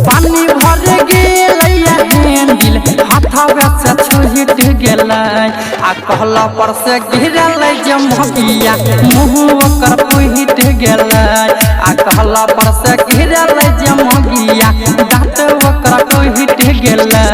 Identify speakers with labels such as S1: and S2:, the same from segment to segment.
S1: पानी भर गेलैया हैंडिल हाथवे से छुहिट गेलै आ कहला पर से गिरलै जमकिया मुँह ओकर पुहिट गेलै आ कहला पर से गिरलै जमकिया दाँत ओकर पुहिट गेलै।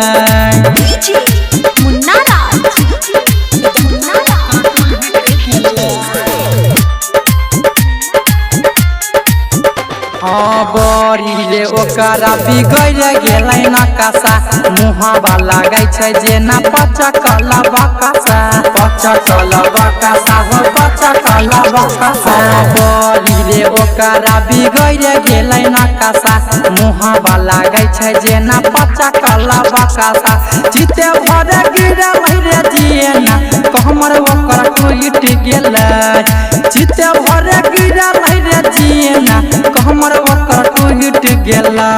S1: हाँ बड़ी रे ओकरा बिगड़ गेलै नकासा मुहावा लागै छै जेना पचकला बकसा पचकला बकसा हो पचकला बकसा। बड़ी रे ओकरा बिगड़ गेलै नकासा मुहावा लागै छै जेना पचकला बकसा चिते भर गिरलै रे जियना कहमर ओकर टूट गेलै चिते भर गिरलै रे जियना कहमर ओकर टूट गेलै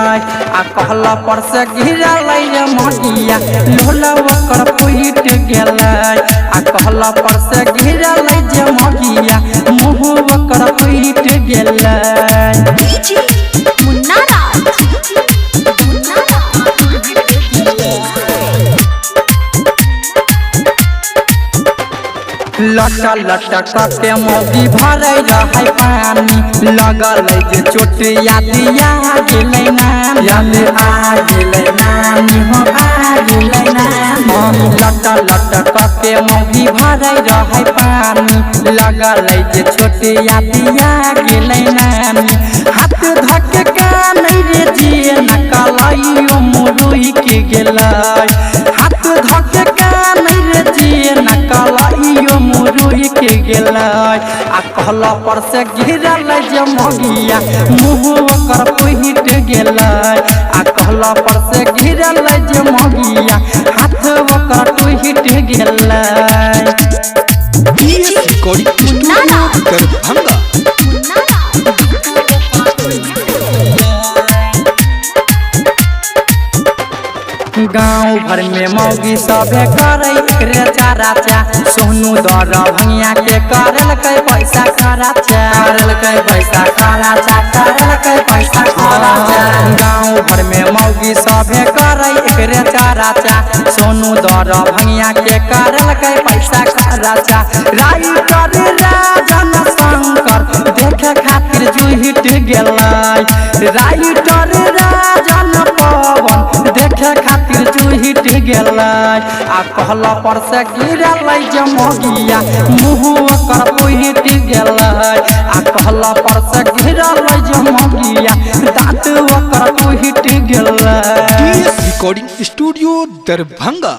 S1: आ कहला पर से गिरलै रे मटिया लोला ओकर फूट गेलै आ कहला पर से गिरलै जे मटिया मुँह ओकर फूट गेलै। लट लट के मोदी भरे रहे पानी लगल जे चोटिया दिया गेलै नाम याद आ गेलै नानी हो आ गेलै नाम। लट लट के मोदी भरे रहे पानी लगल जे चोटिया दिया गेलै नानी हाथ धके कान रे जिए न कलैयो मुरुई के गेलै हाथ धके कान रे जिए न कलैयो मुरुई के गेलै आ कहला पर से गिरलै जमगिया मुँह ओकर पुहिट गेलै आ कहला पर से गिरलै जमगिया हाथ ओकर पुहिट गेलै। गाँव भर में मौगी सबे करे एकरे चाराचा सोनू दर भंगिया के करलकै पैसा खराचा करलकै पैसा खराचा करलकै पैसा खराचा। गाँव भर में मौगी सबे करे एकरे चाराचा सोनू दर भंगिया के करलकै पैसा खराचा। राइटर राजन शंकर देखे खातिर जुहिट गेलै राइटर राजन पवन देखे खातिर जुहिट गेलै आ कहला पर से गिरलै जमगिया मुँह ओकर पुहिट गेलै आ कहला पर से गिरलै जमगिया दाँत ओकर पुहिट गेलै।
S2: Recording studio Darbhanga.